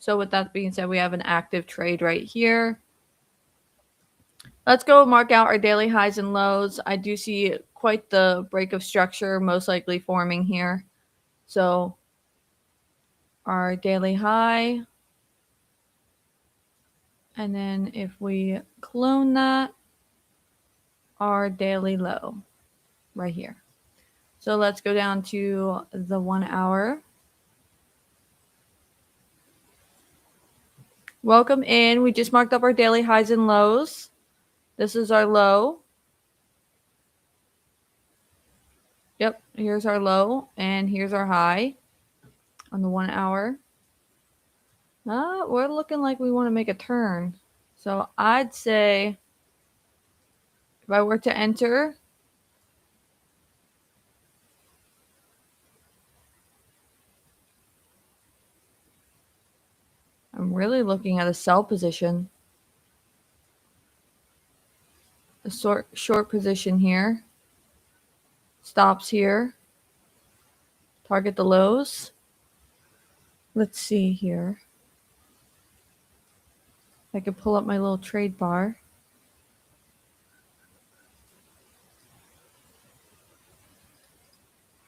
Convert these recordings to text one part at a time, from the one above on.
So with that being said, we have an active trade right here. Let's go mark out our daily highs and lows. I do see quite the break of structure most likely forming here. So our daily high, and then if we clone that, our daily low right here. So let's go down to the 1 hour. Welcome in. We just marked up our daily highs and lows. This is our low. Yep, here's our low, and here's our high on the 1 hour. We're looking like we want to make a turn. So I'd say if I were to enter, I'm really looking at a sell position. A short position here. Stops here. Target the lows. Let's see here. I could pull up my little trade bar.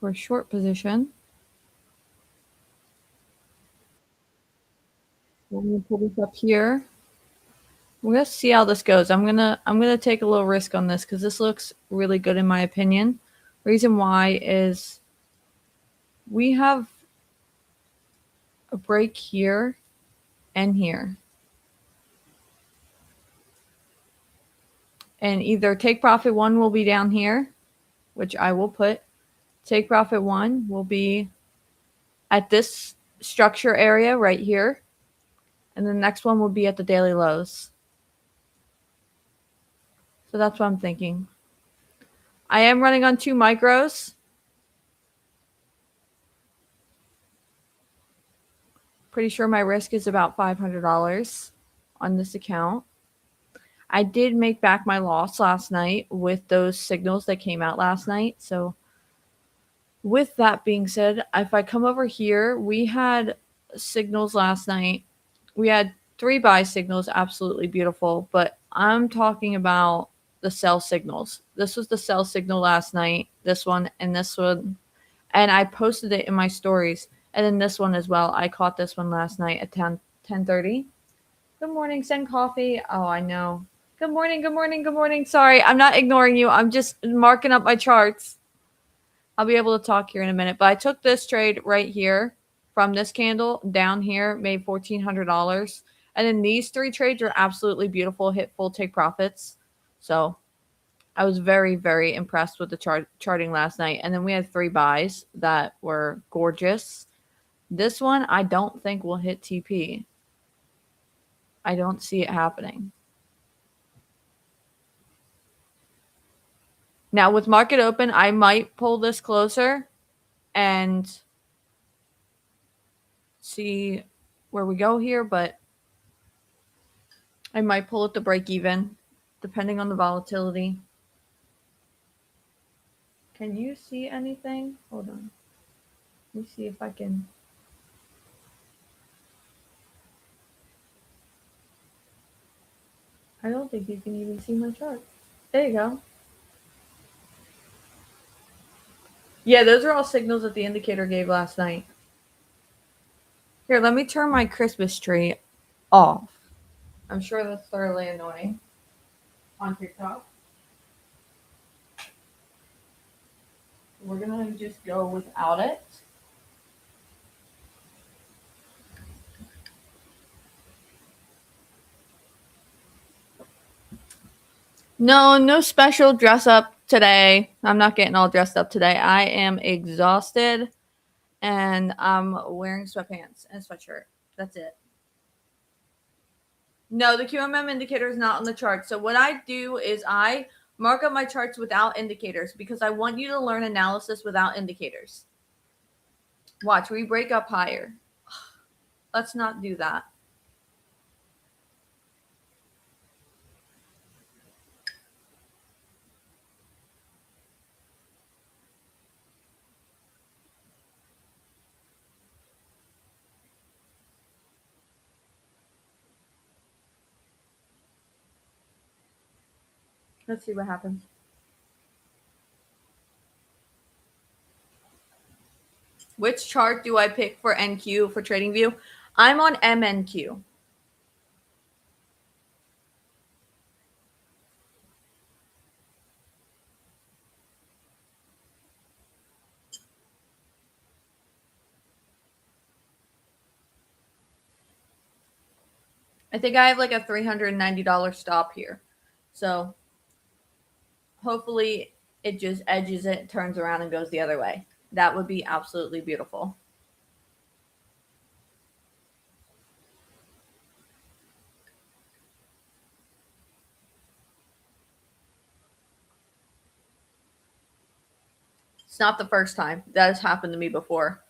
For a short position. We're gonna pull this up here. We're gonna see how this goes. I'm gonna take a little risk on this because this looks really good in my opinion. Reason why is we have a break here and here. And either take profit one will be down here, which I will put. Take profit one will be at this structure area right here. And the next one will be at the daily lows. So that's what I'm thinking. I am running on 2 micros. Pretty sure my risk is about $500 on this account. I did make back my loss last night with those signals that came out last night. So with that being said, if I come over here, we had signals last night. We had 3 buy signals, absolutely beautiful. But I'm talking about the sell signals. This was the sell signal last night, this one and this one. And I posted it in my stories. And then this one as well. I caught this one last night at 10:30. Good morning, send coffee. Oh, I know. Good morning, good morning, good morning. Sorry, I'm not ignoring you. I'm just marking up my charts. I'll be able to talk here in a minute. But I took this trade right here from this candle down here, made $1,400. And then these 3 trades are absolutely beautiful, hit full take profits. So I was very, very impressed with the charting last night. And then we had 3 buys that were gorgeous. This one, I don't think will hit TP. I don't see it happening. Now, with market open, I might pull this closer and see where we go here, but I might pull it to break even, depending on the volatility. Can you see anything? Hold on. Let me see if I can. I don't think you can even see my chart. There you go. Yeah, those are all signals that the indicator gave last night. Here, let me turn my Christmas tree off. I'm sure that's thoroughly annoying on TikTok. We're going to just go without it. No special dress up today. I'm not getting all dressed up today. I am exhausted and I'm wearing sweatpants and a sweatshirt. That's it. No, the QMM indicator is not on the chart. So what I do is I mark up my charts without indicators because I want you to learn analysis without indicators. Watch, we break up higher. Let's not do that. Let's see what happens. Which chart do I pick for NQ for TradingView? I'm on MNQ. I think I have like a $390 stop here. So hopefully it just edges it, turns around, and goes the other way. That would be absolutely beautiful. It's not the first time. That has happened to me before.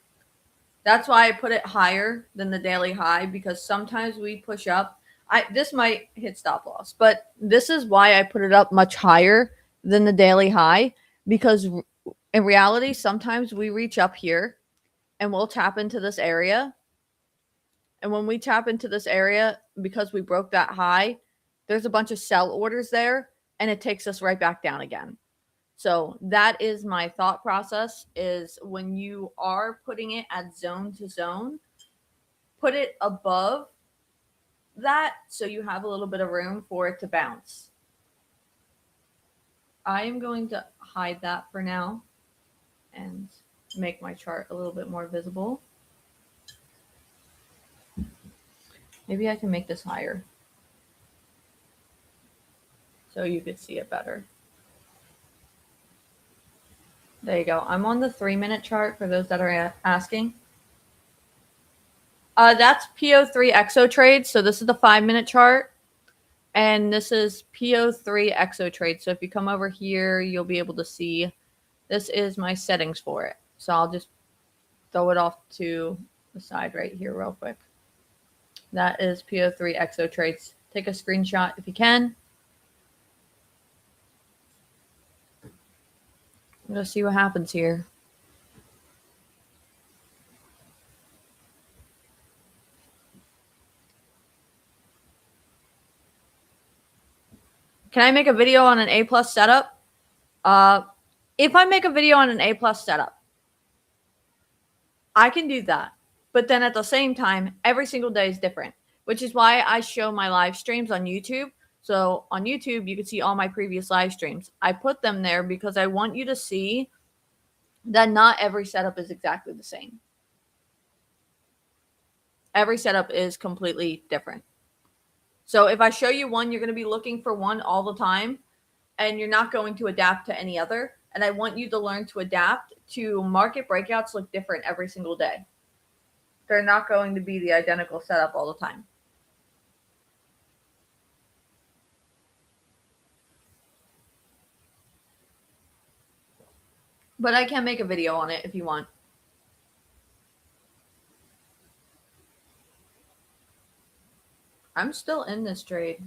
That's why I put it higher than the daily high, because sometimes we push up. This might hit stop loss, but this is why I put it up much higher than the daily high, because in reality, sometimes we reach up here and we'll tap into this area. And when we tap into this area, because we broke that high, there's a bunch of sell orders there, and it takes us right back down again. So that is my thought process, is when you are putting it at zone to zone, put it above that so you have a little bit of room for it to bounce. I am going to hide that for now and make my chart a little bit more visible. Maybe I can make this higher so you could see it better. There you go. I'm on the 3-minute chart for those that are asking. That's PO3 exo trade. So this is the 5-minute chart, and this is PO3 exo trade. So if you come over here, you'll be able to see this is my settings for it. So I'll just throw it off to the side right here real quick. That is PO3 exo trades. Take a screenshot if you can. Let's see what happens here. Can I make a video on an A+ setup? If I make a video on an A+ setup, I can do that. But then at the same time, every single day is different, which is why I show my live streams on YouTube. So on YouTube, you can see all my previous live streams. I put them there because I want you to see that not every setup is exactly the same. Every setup is completely different. So if I show you one, you're going to be looking for one all the time, and you're not going to adapt to any other. And I want you to learn to adapt to market breakouts look different every single day. They're not going to be the identical setup all the time. But I can make a video on it if you want. I'm still in this trade.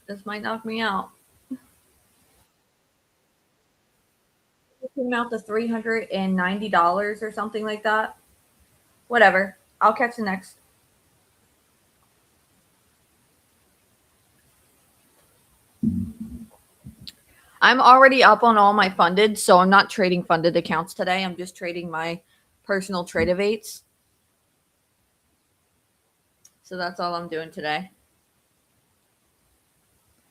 This might knock me out. It came out to $390 or something like that. Whatever. I'll catch the next. I'm already up on all my funded, so I'm not trading funded accounts today. I'm just trading my personal Trade-of-8s. So that's all I'm doing today.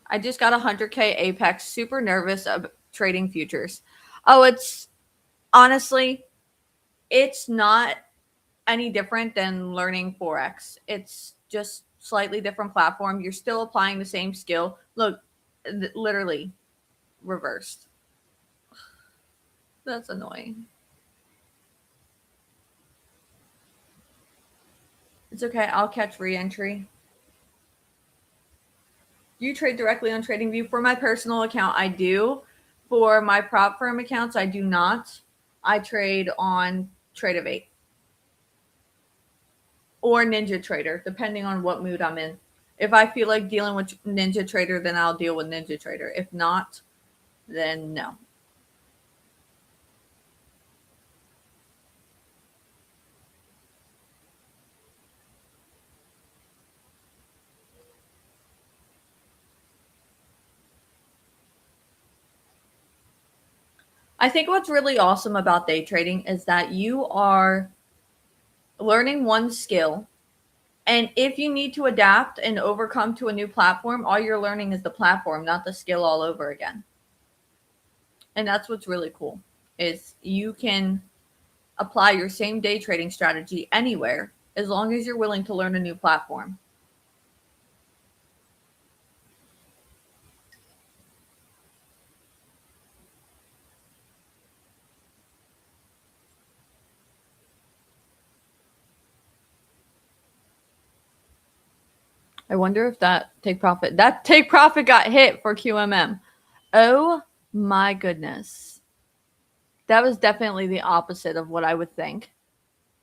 I just got 100K Apex. Super nervous of trading futures. Oh, it's honestly, it's not any different than learning Forex. It's just slightly different platform. You're still applying the same skill. Look, literally reversed. That's annoying. It's okay. I'll catch re-entry. Do you trade directly on TradingView? For my personal account, I do. For my prop firm accounts, I do not. I trade on Trade-of-8. or Ninja Trader, depending on what mood I'm in. If I feel like dealing with Ninja Trader, then I'll deal with Ninja Trader. If not, then no. I think what's really awesome about day trading is that you are learning one skill. And if you need to adapt and overcome to a new platform, all you're learning is the platform, not the skill all over again. And that's what's really cool is you can apply your same day trading strategy anywhere as long as you're willing to learn a new platform. I wonder if that take profit got hit for QMM. Oh my goodness. That was definitely the opposite of what I would think.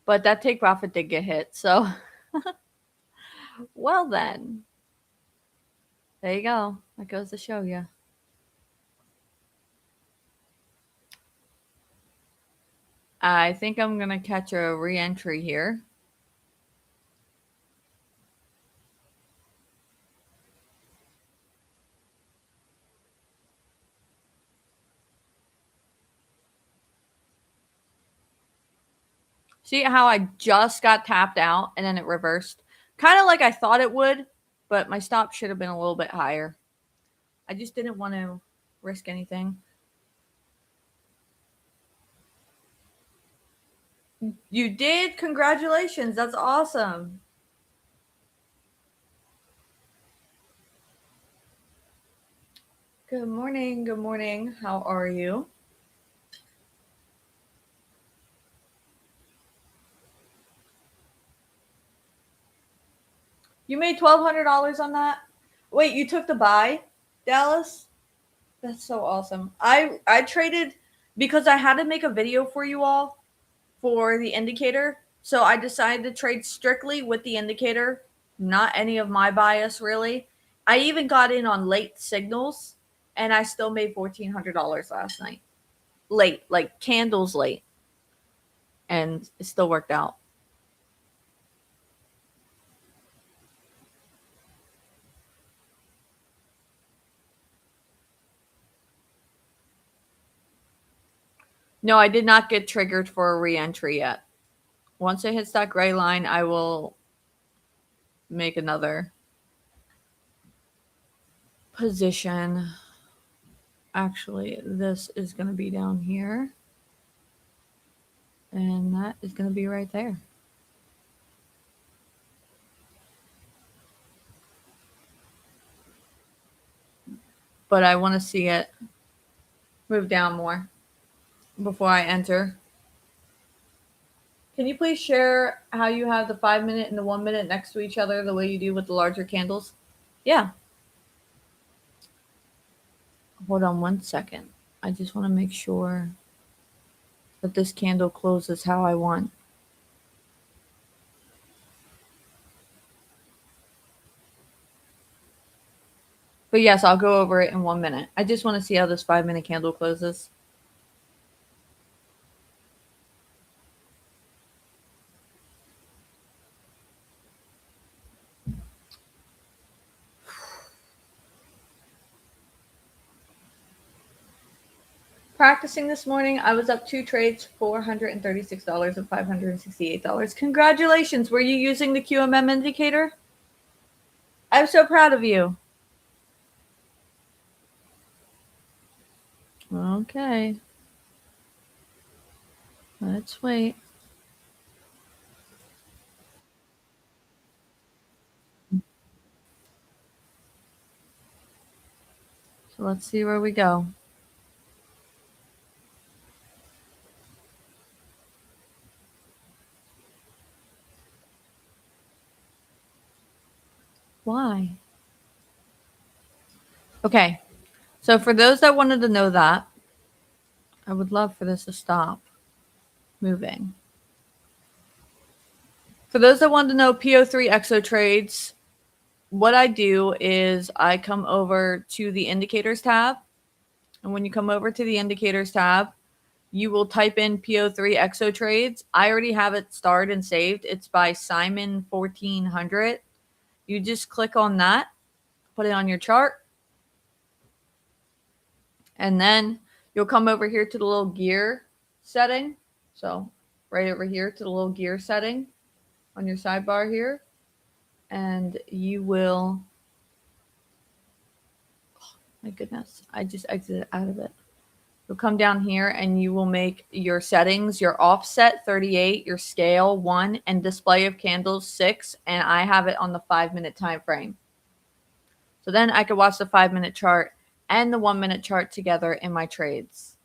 But that take profit did get hit. So, well then. There you go. That goes to show you. I think I'm going to catch a re-entry here. See how I just got tapped out and then it reversed? Kind of like I thought it would, but my stop should have been a little bit higher. I just didn't want to risk anything. You did? Congratulations. That's awesome. Good morning. Good morning. How are you? You made $1,200 on that? Wait, you took the buy, Dallas? That's so awesome. I traded because I had to make a video for you all for the indicator. So I decided to trade strictly with the indicator, not any of my bias really. I even got in on late signals and I still made $1,400 last night. Late, like candles late. And it still worked out. No, I did not get triggered for a re-entry yet. Once it hits that gray line, I will make another position. Actually, this is going to be down here. And that is going to be right there. But I want to see it move down more before I enter. Can you please share how you have the 5 minute and the 1 minute next to each other the way you do with the larger candles? Yeah. Hold on 1 second. I just want to make sure that this candle closes how I want. But yes, I'll go over it in 1 minute. I just want to see how this 5 minute candle closes. Practicing this morning, I was up 2 trades, $436 and $568. Congratulations. Were you using the QMM indicator? I'm so proud of you. Okay. Let's wait. So let's see where we go. Why? Okay. So for those that wanted to know that, I would love for this to stop moving. For those that want to know PO3 exo trades, what I do is I come over to the indicators tab. And when you come over to the indicators tab, you will type in PO3 exo trades. I already have it starred and saved. It's by Simon 1400. You just click on that, put it on your chart, and then you'll come over here to the little gear setting. So right over here to the little gear setting on your sidebar here. And you will, oh my goodness, I just exited out of it. You'll come down here and you will make your settings, your offset 38, your scale 1, and display of candles 6. And I have it on the 5-minute time frame. So then I could watch the 5-minute chart and the 1-minute chart together in my trades.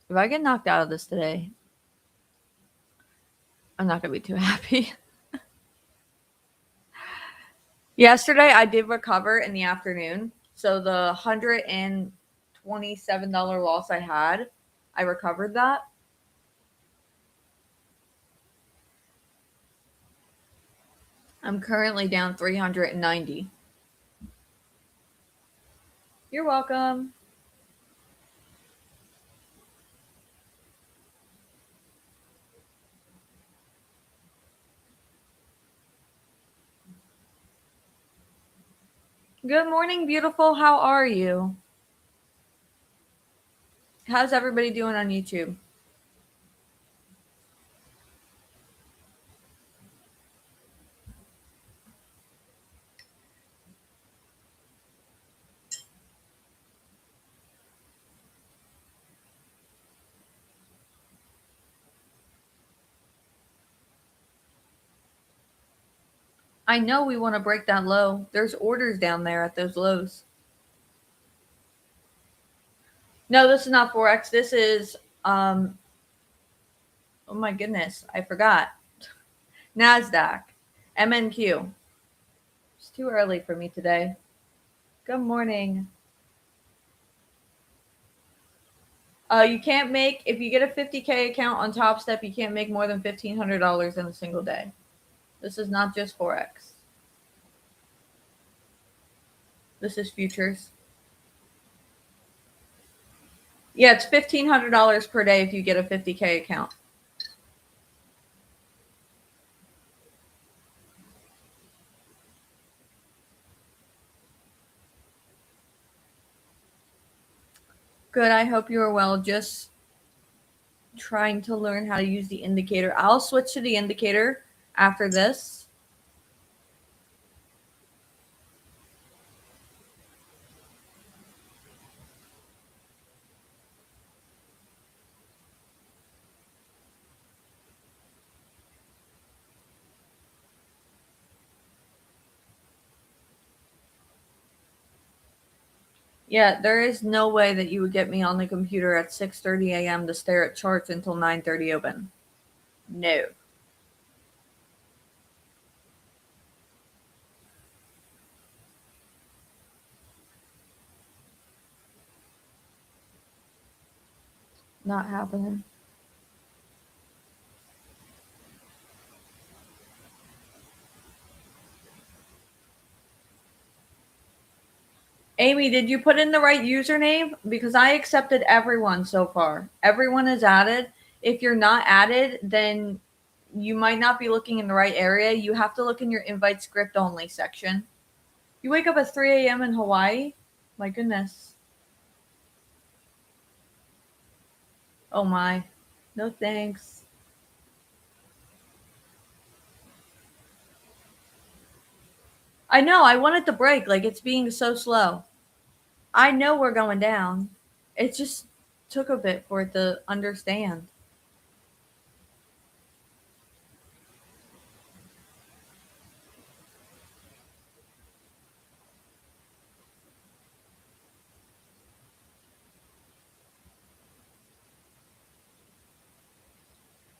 If I get knocked out of this today, I'm not going to be too happy. Yesterday, I did recover in the afternoon. So the $127 loss I had, I recovered that. I'm currently down 390. You're welcome. Good morning, beautiful. How are you? How's everybody doing on YouTube? I know we want to break that low. There's orders down there at those lows. No, this is not Forex. This is, oh my goodness, I forgot. NASDAQ, MNQ. It's too early for me today. Good morning. You can't make, if you get a 50K account on Top Step, you can't make more than $1,500 in a single day. This is not just Forex. This is futures. Yeah, it's $1,500 per day if you get a 50K account. Good. I hope you are well. Just trying to learn how to use the indicator. I'll switch to the indicator after this. Yeah, there is no way that you would get me on the computer at 6:30 a.m. to stare at charts until 9:30 open. No. Not happening. Amy, did you put in the right username? Because I accepted everyone so far. Everyone is added. If you're not added, then you might not be looking in the right area. You have to look in your invite script only section. You wake up at 3 a.m. in Hawaii? My goodness. Oh my. No thanks. I know. I wanted to break. Like, it's being so slow. I know we're going down. It just took a bit for it to understand.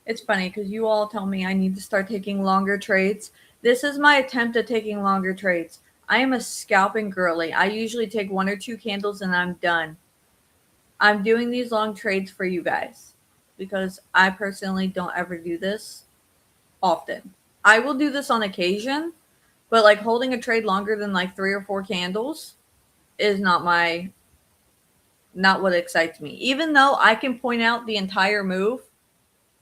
It's funny because you all tell me I need to start taking longer trades. This is my attempt at taking longer trades. I am a scalping girly. I usually take 1 or 2 candles and I'm done. I'm doing these long trades for you guys because I personally don't ever do this often. I will do this on occasion, but like holding a trade longer than like 3 or 4 candles is not what excites me. Even though I can point out the entire move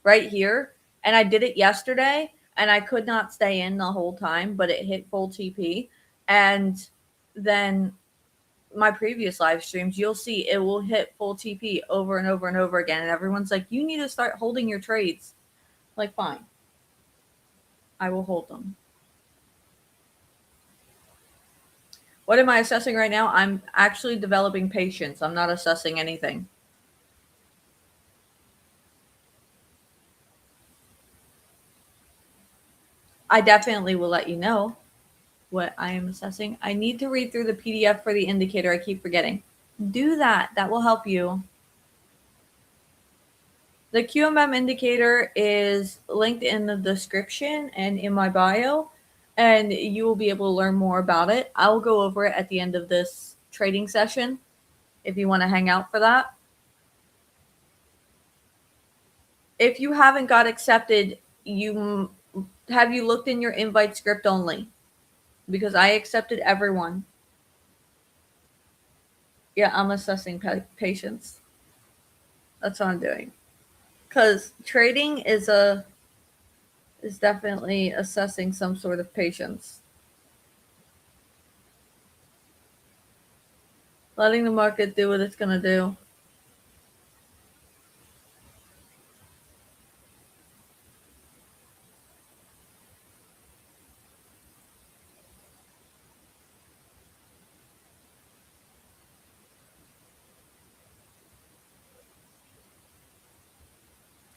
right here, and I did it yesterday, and I could not stay in the whole time, but it hit full TP. And then my previous live streams, you'll see it will hit full TP over and over and over again. And everyone's like, you need to start holding your trades. Like, fine. I will hold them. What am I assessing right now? I'm actually developing patience. I'm not assessing anything. I definitely will let you know what I am assessing. I need to read through the PDF for the indicator. I keep forgetting. Do that. That will help you. The QMM indicator is linked in the description and in my bio, and you will be able to learn more about it. I will go over it at the end of this trading session if you want to hang out for that. If you haven't got accepted, have you looked in your invite script only? Because I accepted everyone. Yeah, I'm assessing patience. That's what I'm doing. Because trading is definitely assessing some sort of patience. Letting the market do what it's going to do.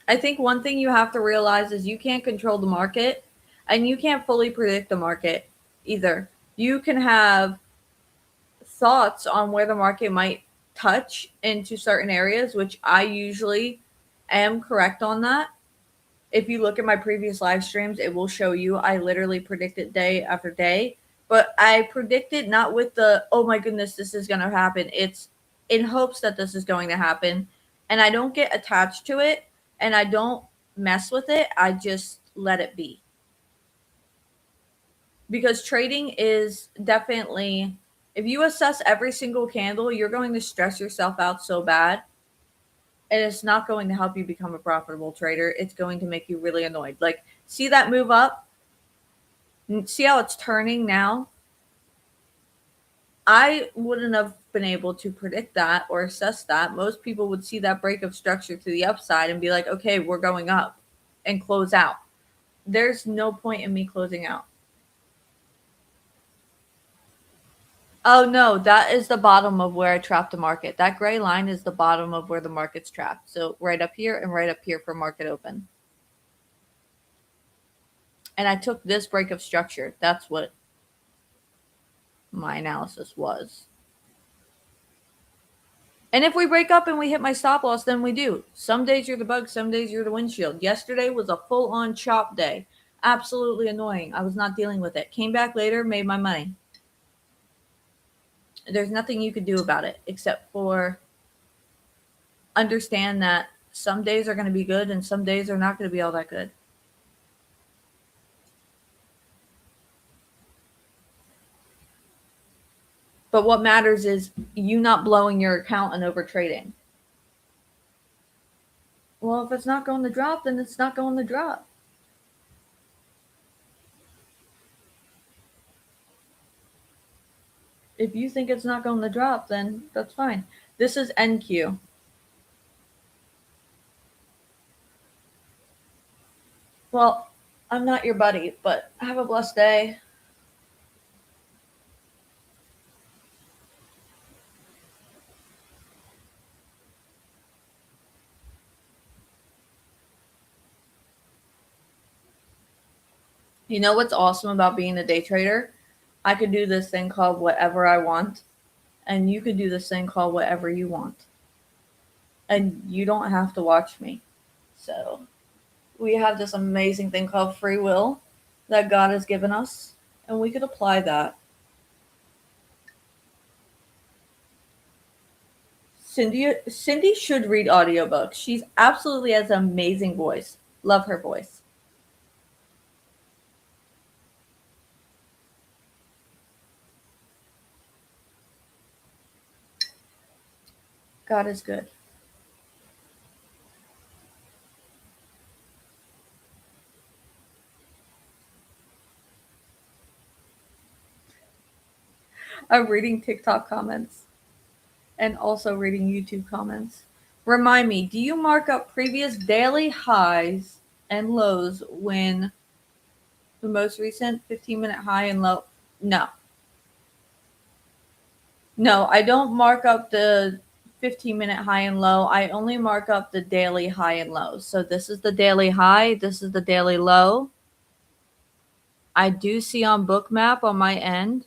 I think one thing you have to realize is you can't control the market, and you can't fully predict the market either. You can have thoughts on where the market might touch into certain areas, which I usually am correct on that. If you look at my previous live streams, it will show you I literally predicted day after day. But I predicted not with the, oh my goodness, this is going to happen. It's in hopes that this is going to happen. And I don't get attached to it, and I don't mess with it. I just let it be. Because trading is definitely, if you assess every single candle, you're going to stress yourself out so bad. And it's not going to help you become a profitable trader. It's going to make you really annoyed. Like, see that move up? See how it's turning now? I wouldn't have been able to predict that or assess that. Most people would see that break of structure to the upside and be like, okay, we're going up, and close out. There's no point in me closing out. Oh no, that is the bottom of where I trapped the market. That gray line is the bottom of where the market's trapped. So right up here and right up here for market open. And I took this break of structure. That's what my analysis was. And if we break up and we hit my stop loss, then we do. Some days you're the bug, some days you're the windshield. Yesterday was a full-on chop day. Absolutely annoying. I was not dealing with it. Came back later, made my money. There's nothing you could do about it except for understand that some days are going to be good and some days are not going to be all that good. But what matters is you not blowing your account and over trading. Well, if it's not going to drop, then it's not going to drop. If you think it's not going to drop, then that's fine. This is NQ. Well, I'm not your buddy, but have a blessed day. You know what's awesome about being a day trader? I could do this thing called whatever I want, and you could do this thing called whatever you want. And you don't have to watch me. So we have this amazing thing called free will that God has given us, and we could apply that. Cindy should read audiobooks. She's absolutely has an amazing voice. Love her voice. God is good. I'm reading TikTok comments and also reading YouTube comments. Remind me, do you mark up previous daily highs and lows when the most recent 15-minute high and low? No. No, I don't mark up the 15-minute high and low. I only mark up the daily high and low. So this is the daily high, this is the daily low. I do see on Bookmap on my end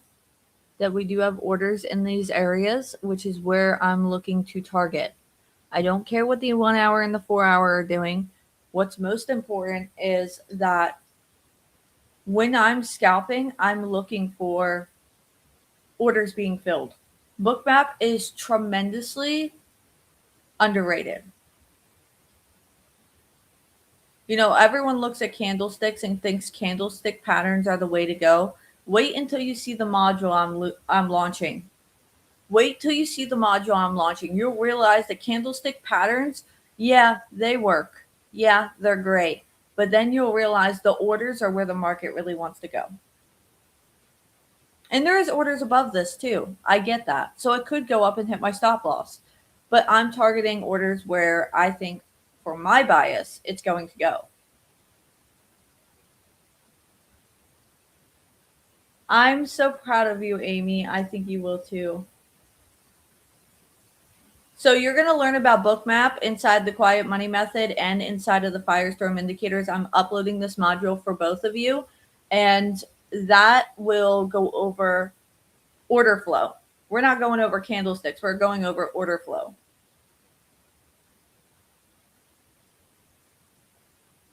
that we do have orders in these areas, which is where I'm looking to target. I don't care what the 1 hour and the 4 hour are doing. What's most important is that when I'm scalping, I'm looking for orders being filled. Bookmap is tremendously underrated. You know, everyone looks at candlesticks and thinks candlestick patterns are the way to go. Wait until you see the module I'm launching. Wait till you see the module I'm launching. You'll realize that candlestick patterns, yeah, they work. Yeah, they're great. But then you'll realize the orders are where the market really wants to go. And there is orders above this too. I get that. So it could go up and hit my stop loss. But I'm targeting orders where I think for my bias, it's going to go. I'm so proud of you, Amy. I think you will too. So you're going to learn about Bookmap inside the Quiet Money Method and inside of the Firestorm indicators. I'm uploading this module for both of you, and that will go over order flow. We're not going over candlesticks. We're going over order flow.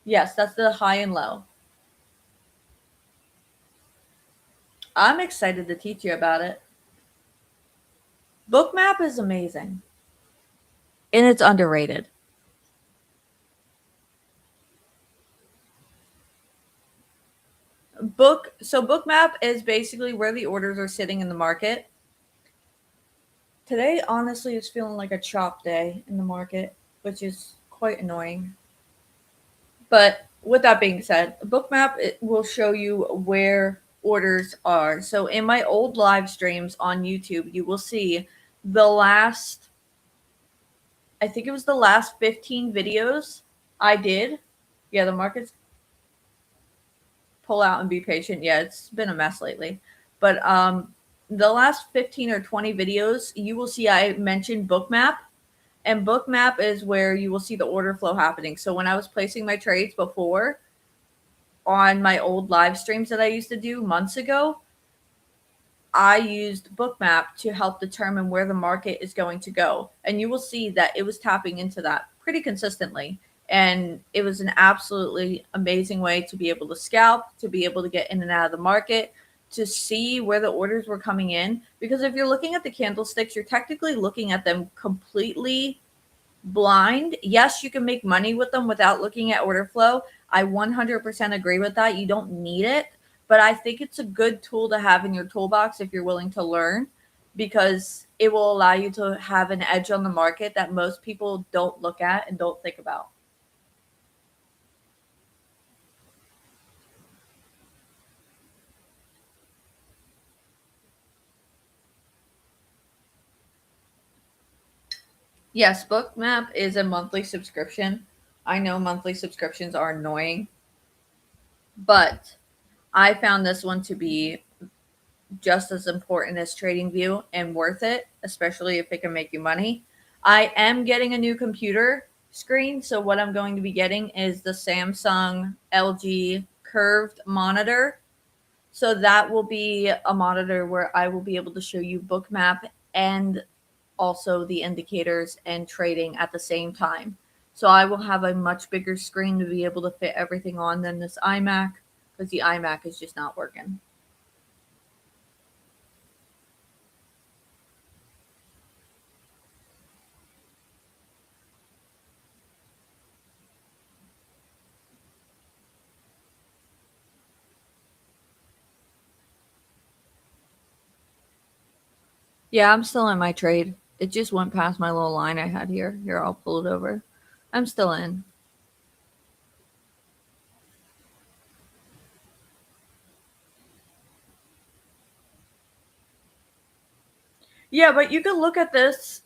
Yes, that's the high and low. I'm excited to teach you about it. Bookmap is amazing. And it's underrated. Bookmap is basically where the orders are sitting in the market. Today, honestly, is feeling like a chop day in the market, which is quite annoying. But with that being said, Bookmap it will show you where orders are. So in my old live streams on YouTube, you will see the last, I think it was the last 15 videos I did. Yeah, the market's pull out and be patient. Yeah, it's been a mess lately. But the last 15 or 20 videos, you will see I mentioned Bookmap. And Bookmap is where you will see the order flow happening. So when I was placing my trades before on my old live streams that I used to do months ago, I used Bookmap to help determine where the market is going to go. And you will see that it was tapping into that pretty consistently. And it was an absolutely amazing way to be able to scalp, to be able to get in and out of the market, to see where the orders were coming in. Because if you're looking at the candlesticks, you're technically looking at them completely blind. Yes, you can make money with them without looking at order flow. I 100% agree with that. You don't need it, but I think it's a good tool to have in your toolbox if you're willing to learn, because it will allow you to have an edge on the market that most people don't look at and don't think about. Yes, Bookmap is a monthly subscription. I know monthly subscriptions are annoying, but I found this one to be just as important as TradingView and worth it, especially if it can make you money. I am getting a new computer screen, so what I'm going to be getting is the Samsung LG curved monitor. So that will be a monitor where I will be able to show you Bookmap and also the indicators and trading at the same time. So I will have a much bigger screen to be able to fit everything on than this iMac, because the iMac is just not working. Yeah, I'm still in my trade. It just went past my little line I had here. Here, I'll pull it over. I'm still in. Yeah, but you can look at this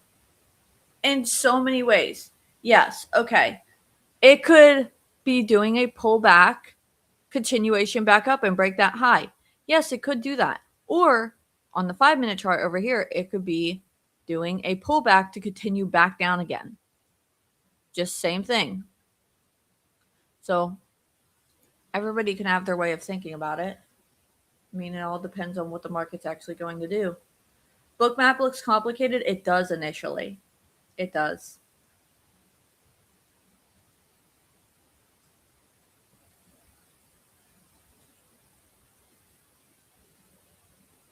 in so many ways. Yes, okay. It could be doing a pullback, continuation back up and break that high. Yes, it could do that. Or on the 5 minute chart over here, it could be doing a pullback to continue back down again. Just same thing. So everybody can have their way of thinking about it. I mean, it all depends on what the market's actually going to do. Bookmap looks complicated. It does initially. It does.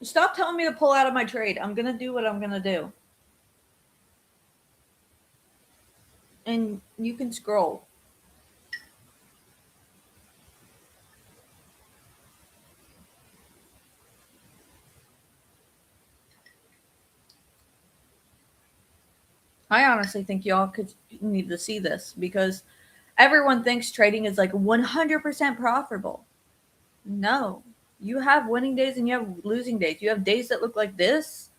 Stop telling me to pull out of my trade. I'm going to do what I'm going to do. And you can scroll. I honestly think y'all could need to see this because everyone thinks trading is like 100% profitable. No. You have winning days and you have losing days. You have days that look like this,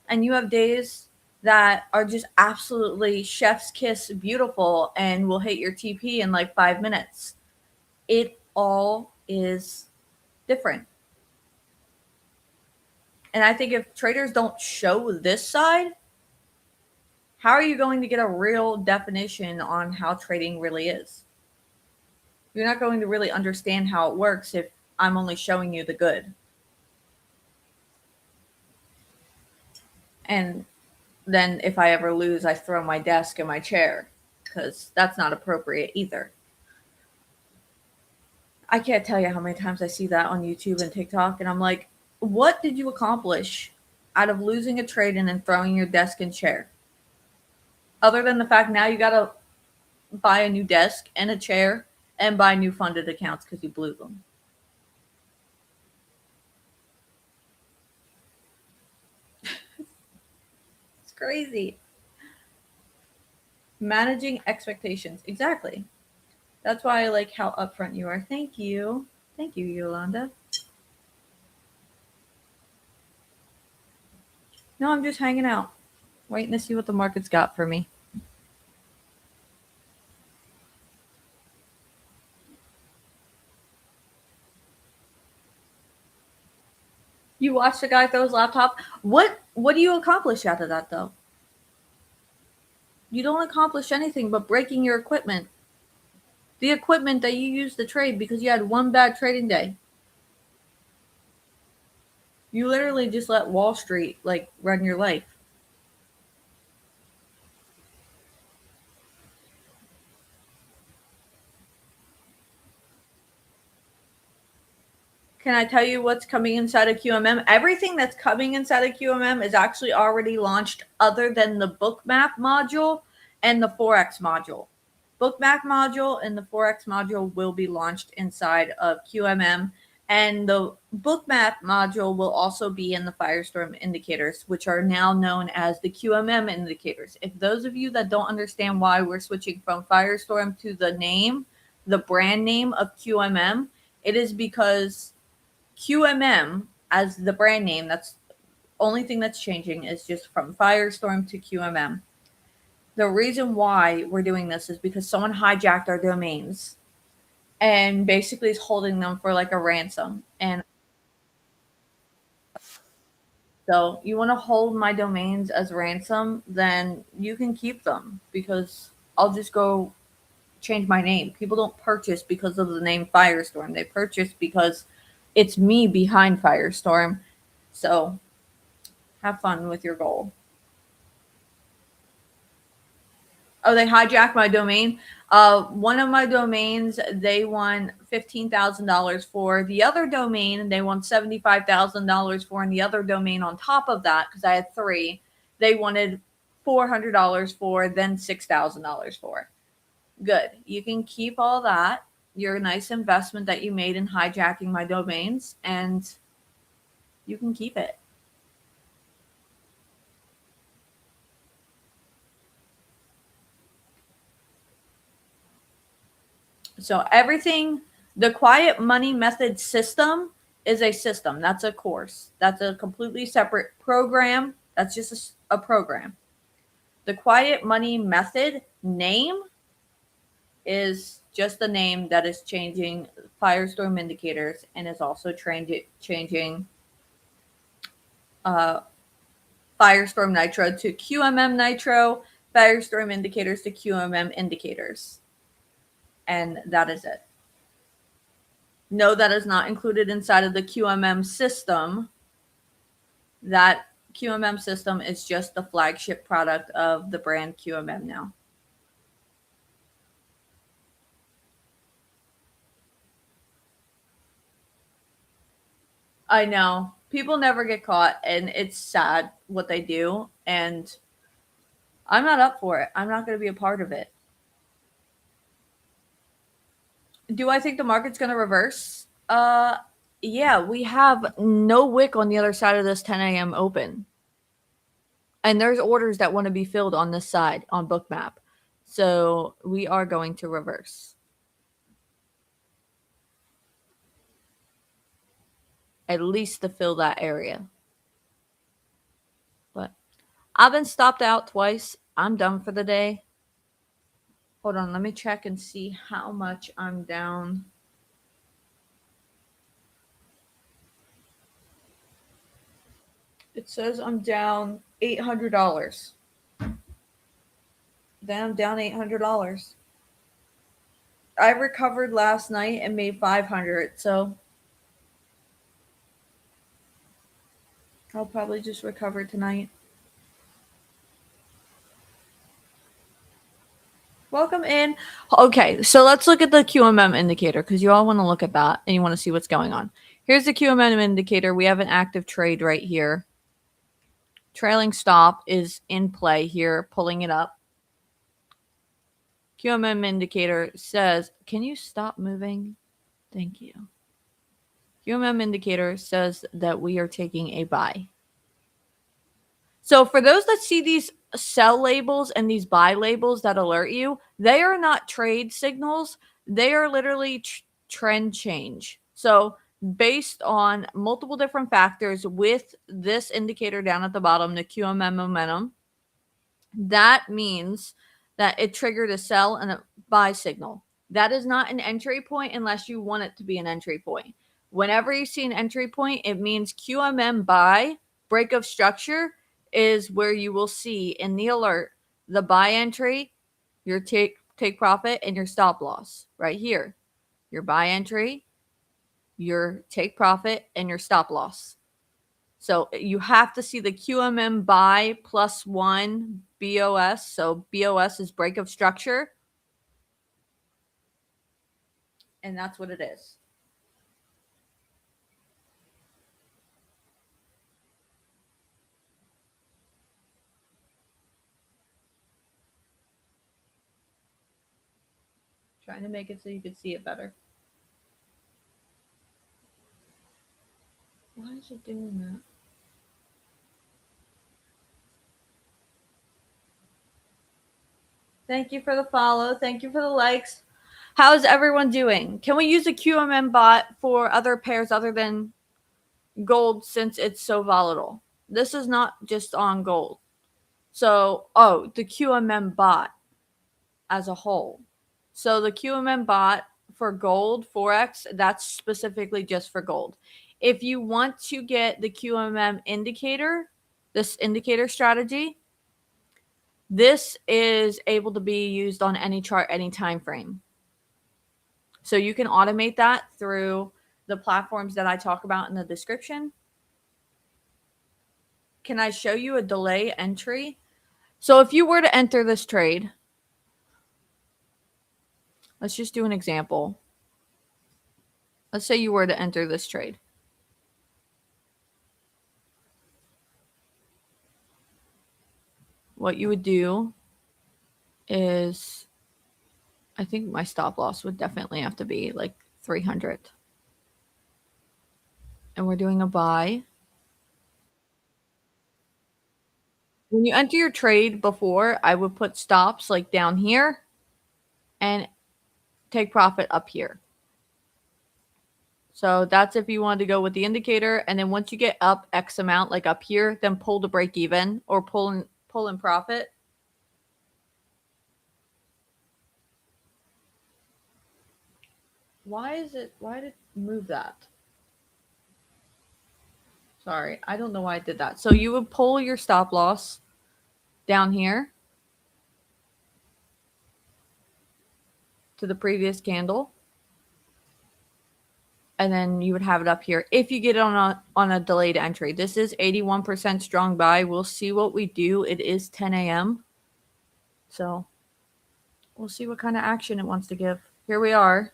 and you have days that are just absolutely chef's kiss beautiful and will hit your TP in like 5 minutes. It all is different. And I think if traders don't show this side, how are you going to get a real definition on how trading really is? You're not going to really understand how it works if I'm only showing you the good. And then if I ever lose, I throw my desk and my chair because that's not appropriate either. I can't tell you how many times I see that on YouTube and TikTok, and I'm like, what did you accomplish out of losing a trade and then throwing your desk and chair? Other than the fact now you got to buy a new desk and a chair and buy new funded accounts because you blew them. It's crazy. Managing expectations. Exactly. That's why I like how upfront you are. Thank you. Thank you, Yolanda. No, I'm just hanging out, waiting to see what the market's got for me. You watch the guy throw his laptop. What do you accomplish out of that though? You don't accomplish anything but breaking your equipment. The equipment that you used to trade because you had one bad trading day. You literally just let Wall Street like run your life. Can I tell you what's coming inside of QMM? Everything that's coming inside of QMM is actually already launched other than the bookmap module and the Forex module. Bookmap module and the Forex module will be launched inside of QMM, and the bookmap module will also be in the Firestorm indicators, which are now known as the QMM indicators. If those of you that don't understand why we're switching from Firestorm to the name, the brand name of QMM, it is because QMM as the brand name, that's the only thing that's changing is just from Firestorm to QMM. The reason why we're doing this is because someone hijacked our domains and basically is holding them for like a ransom. And so you want to hold my domains as ransom, then you can keep them because I'll just go change my name. People don't purchase because of the name Firestorm. They purchase because it's me behind Firestorm. So have fun with your goal. Oh, they hijacked my domain. One of my domains, they won $15,000 for. The other domain, they won $75,000 for. And the other domain on top of that, because I had three, they wanted $400 for, then $6,000 for. Good. You can keep all that. Your nice investment that you made in hijacking my domains, and you can keep it. So everything, the quiet money method system is a system. That's a course. That's a completely separate program. That's just a program. The quiet money method name is just the name that is changing Firestorm indicators and is also changing uh, Firestorm Nitro to QMM Nitro, Firestorm indicators to QMM indicators. And that is it. No, that is not included inside of the QMM system. That QMM system is just the flagship product of the brand QMM now. I know. People never get caught, and it's sad what they do. And I'm not up for it. I'm not going to be a part of it. Do I think the market's going to reverse? Yeah, we have no wick on the other side of this 10 a.m. open. And there's orders that want to be filled on this side on Bookmap. So we are going to reverse. At least to fill that area. But I've been stopped out twice. I'm done for the day. Hold on, let me check and see how much I'm down. It says I'm down $800. Then I'm down $800. I recovered last night and made 500, so I'll probably just recover tonight. Welcome in. Okay, so let's look at the QMM indicator because you all want to look at that and you want to see what's going on. Here's the QMM indicator. We have an active trade right here. Trailing stop is in play here, pulling it up. QMM indicator says, can you stop moving? Thank you. QMM indicator says that we are taking a buy. So for those that see these sell labels and these buy labels that alert you, they are not trade signals. They are literally trend change. So based on multiple different factors with this indicator down at the bottom, the QMM momentum, that means that it triggered a sell and a buy signal. That is not an entry point unless you want it to be an entry point. Whenever you see an entry point, it means QMM buy, break of structure, is where you will see in the alert the buy entry, your take profit, and your stop loss right here. Your buy entry, your take profit, and your stop loss. So you have to see the QMM buy +1 BOS. So BOS is break of structure. And that's what it is. Trying to make it so you can see it better. Why is it doing that? Thank you for the follow. Thank you for the likes. How's everyone doing? Can we use a QMM bot for other pairs other than gold since it's so volatile? This is not just on gold. So, the QMM bot as a whole. So the QMM bot for gold, Forex, that's specifically just for gold. If you want to get the QMM indicator, this indicator strategy, this is able to be used on any chart, any time frame. So you can automate that through the platforms that I talk about in the description. Can I show you a delay entry? So if you were to enter this trade, let's just do an example. Let's say you were to enter this trade. What you would do is, I think my stop loss would definitely have to be like 300. And we're doing a buy. When you enter your trade before, I would put stops like down here and take profit up here. So that's if you wanted to go with the indicator. And then once you get up X amount, like up here, then pull to break even or pull in profit. Why did it move that? Sorry, I don't know why I did that. So you would pull your stop loss down here to the previous candle. And then you would have it up here if you get it on a delayed entry. This is 81% strong buy. We'll see what we do. It is 10 a.m. So we'll see what kind of action it wants to give. Here we are.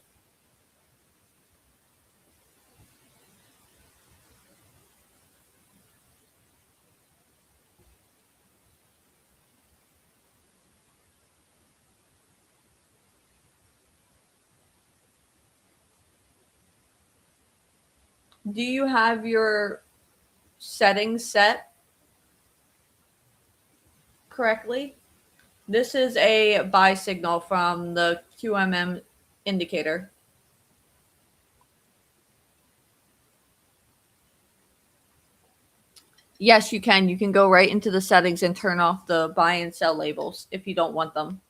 Do you have your settings set correctly? This is a buy signal from the QMM indicator. Yes, you can. You can go right into the settings and turn off the buy and sell labels if you don't want them.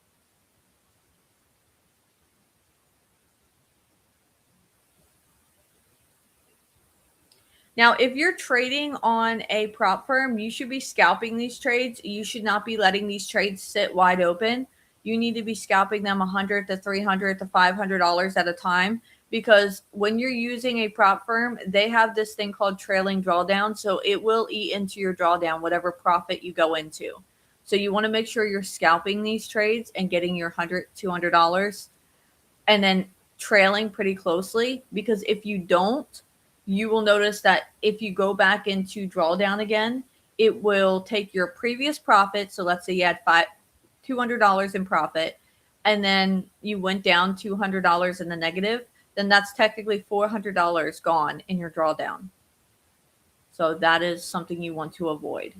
Now, if you're trading on a prop firm, you should be scalping these trades. You should not be letting these trades sit wide open. You need to be scalping them $100 to $300 to $500 at a time, because when you're using a prop firm, they have this thing called trailing drawdown. So it will eat into your drawdown, whatever profit you go into. So you want to make sure you're scalping these trades and getting your $100, $200 and then trailing pretty closely, because if you don't, you will notice that if you go back into drawdown again, it will take your previous profit. So let's say you had $200 in profit, and then you went down $200 in the negative, then that's technically $400 gone in your drawdown. So that is something you want to avoid.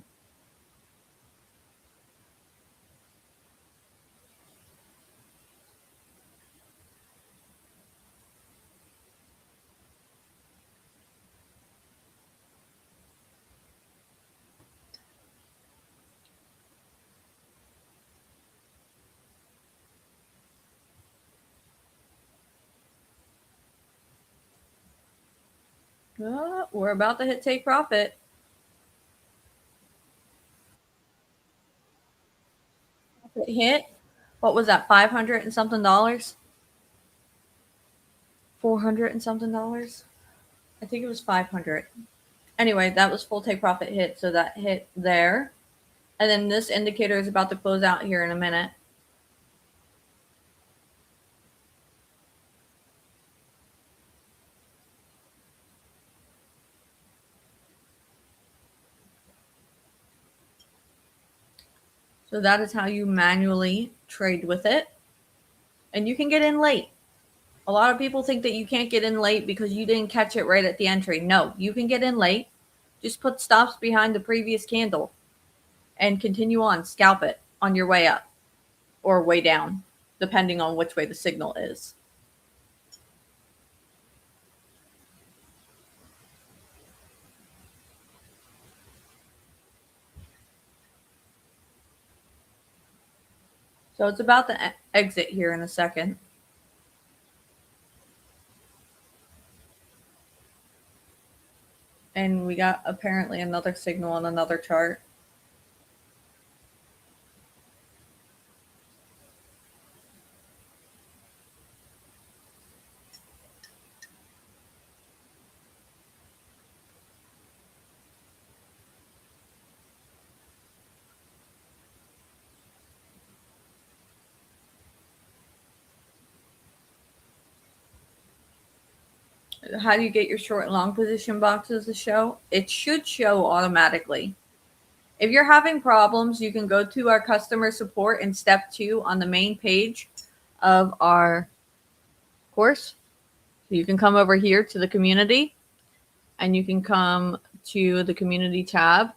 We're about to hit take profit. It hit. What was that? 500 and something dollars? 400 and something dollars? I think it was 500. Anyway, that was full take profit hit. So that hit there. And then this indicator is about to close out here in a minute. So that is how you manually trade with it. And you can get in late. A lot of people think that you can't get in late because you didn't catch it right at the entry. No, you can get in late. Just put stops behind the previous candle and continue on. Scalp it on your way up or way down, depending on which way the signal is. So it's about to exit here in a second. And we got apparently another signal on another chart. How do you get your short and long position boxes to show? It should show automatically. If you're having problems, you can go to our customer support in step 2 on the main page of our course. So you can come over here to the community, and you can come to the community tab,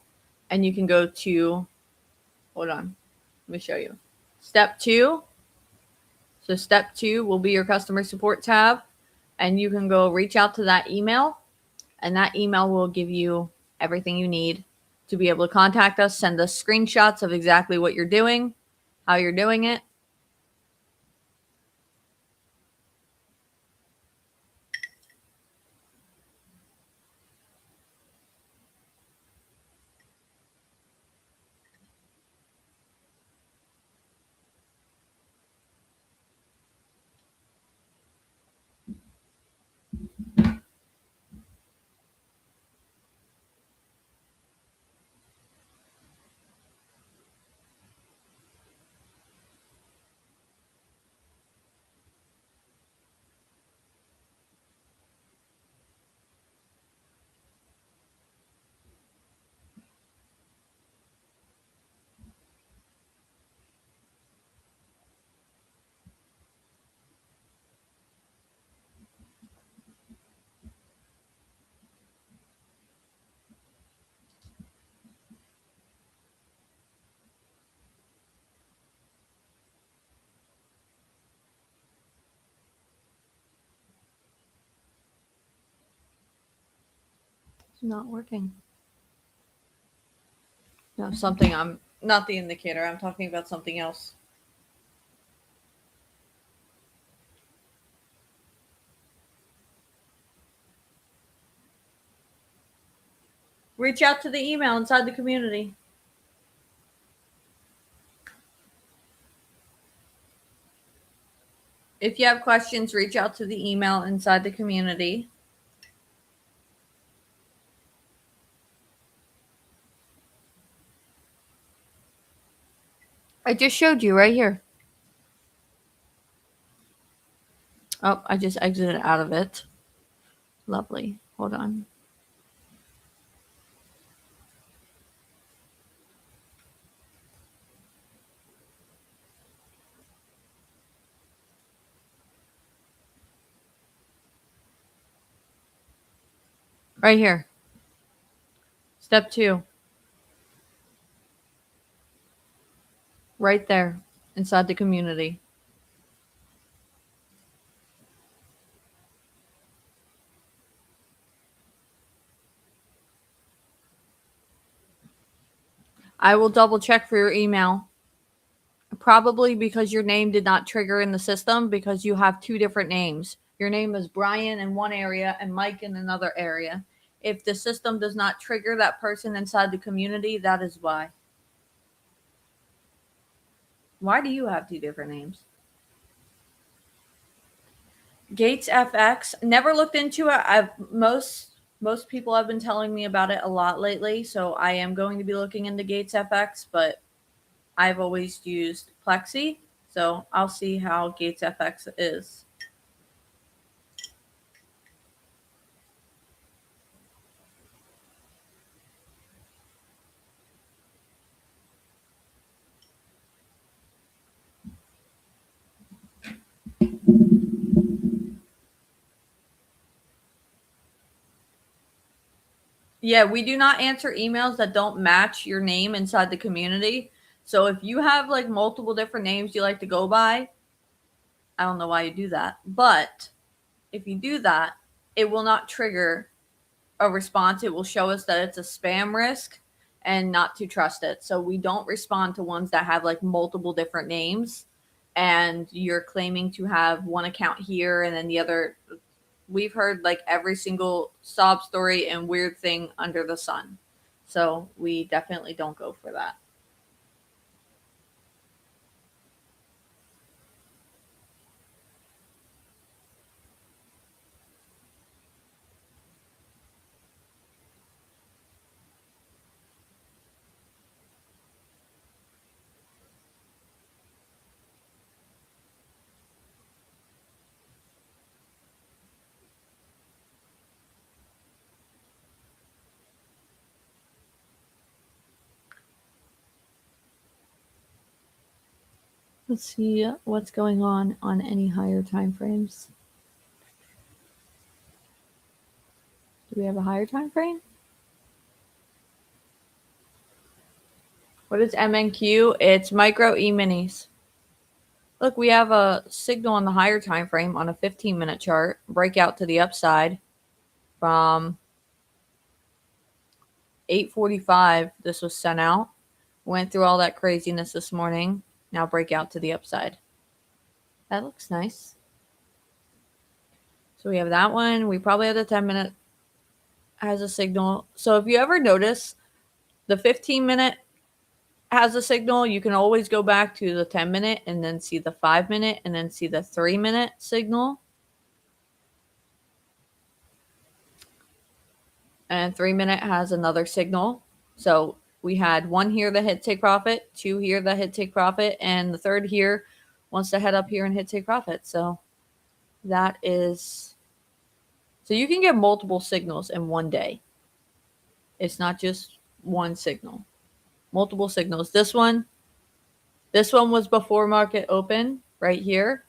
and you can go to, hold on, let me show you. Step 2, So step 2 will be your customer support tab, and you can go reach out to that email, and that email will give you everything you need to be able to contact us. Send us screenshots of exactly what you're doing, how you're doing it. It's not working. No, something. I'm not the indicator. I'm talking about something else. Reach out to the email inside the community. If you have questions, reach out to the email inside the community. I just showed you right here. Oh, I just exited out of it. Lovely. Hold on. Right here. Step 2. Right there inside the community. I will double check for your email. Probably because your name did not trigger in the system because you have 2 different names. Your name is Brian in one area and Mike in another area. If the system does not trigger that person inside the community, that is why. Why do you have 2 different names? Gates FX. Never looked into it. Most people have been telling me about it a lot lately, so I am going to be looking into Gates FX, but I've always used Plexi, so I'll see how Gates FX is. Yeah, we do not answer emails that don't match your name inside the community. So if you have like multiple different names you like to go by, I don't know why you do that. But if you do that, it will not trigger a response. It will show us that it's a spam risk and not to trust it. So we don't respond to ones that have like multiple different names and you're claiming to have one account here and then the other. We've heard like every single sob story and weird thing under the sun. So we definitely don't go for that. Let's see what's going on any higher time frames. Do we have a higher time frame? What is MNQ? It's micro e-minis. Look, we have a signal on the higher time frame on a 15-minute chart, breakout to the upside from 8:45. This was sent out. Went through all that craziness this morning. Now breakout to the upside. That looks nice. So we have that one. We probably have the 10-minute has a signal. So if you ever notice the 15-minute has a signal, you can always go back to the 10-minute and then see the 5-minute and then see the 3-minute signal. And 3-minute has another signal. So we had one here that hit take profit, two here that hit take profit, and the third here wants to head up here and hit take profit. So that is, so you can get multiple signals in one day. It's not just one signal, multiple signals. This one was before market open right here.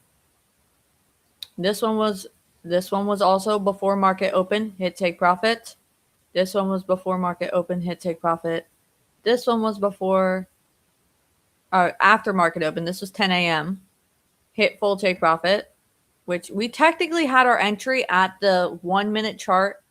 This one was also before market open, hit take profit. This one was before market open, hit take profit. This one was before after market open. This was 10 a.m. hit full take profit, which we technically had our entry at the 1-minute chart.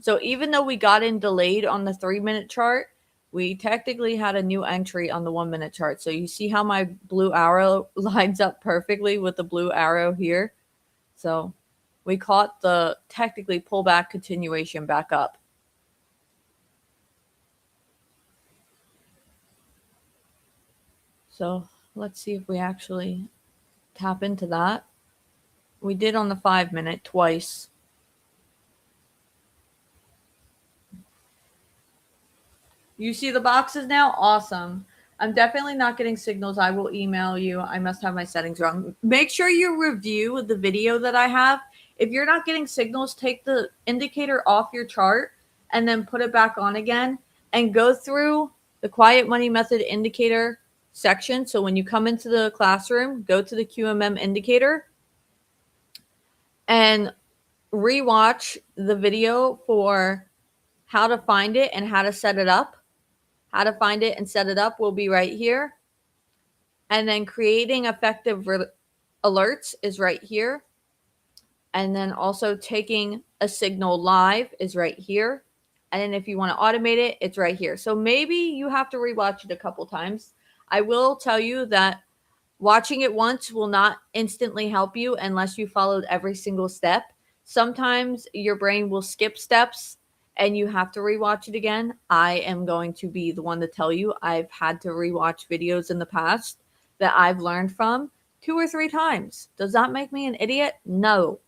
So even though we got in delayed on the 3-minute chart, we technically had a new entry on the 1-minute chart. So you see how my blue arrow lines up perfectly with the blue arrow here. So we caught the technically pullback continuation back up. So let's see if we actually tap into that. We did on the 5-minute twice. You see the boxes now? Awesome. I'm definitely not getting signals. I will email you. I must have my settings wrong. Make sure you review the video that I have. If you're not getting signals, take the indicator off your chart and then put it back on again and go through the quiet money method indicator section. So when you come into the classroom, go to the QMM indicator and rewatch the video for how to find it and how to set it up. How to find it and set it up will be right here. And then creating effective alerts is right here. And then also taking a signal live is right here. And then if you want to automate it, it's right here. So maybe you have to rewatch it a couple times. I will tell you that watching it once will not instantly help you unless you followed every single step. Sometimes your brain will skip steps and you have to rewatch it again. I am going to be the one to tell you I've had to rewatch videos in the past that I've learned from 2 or 3 times. Does that make me an idiot? No.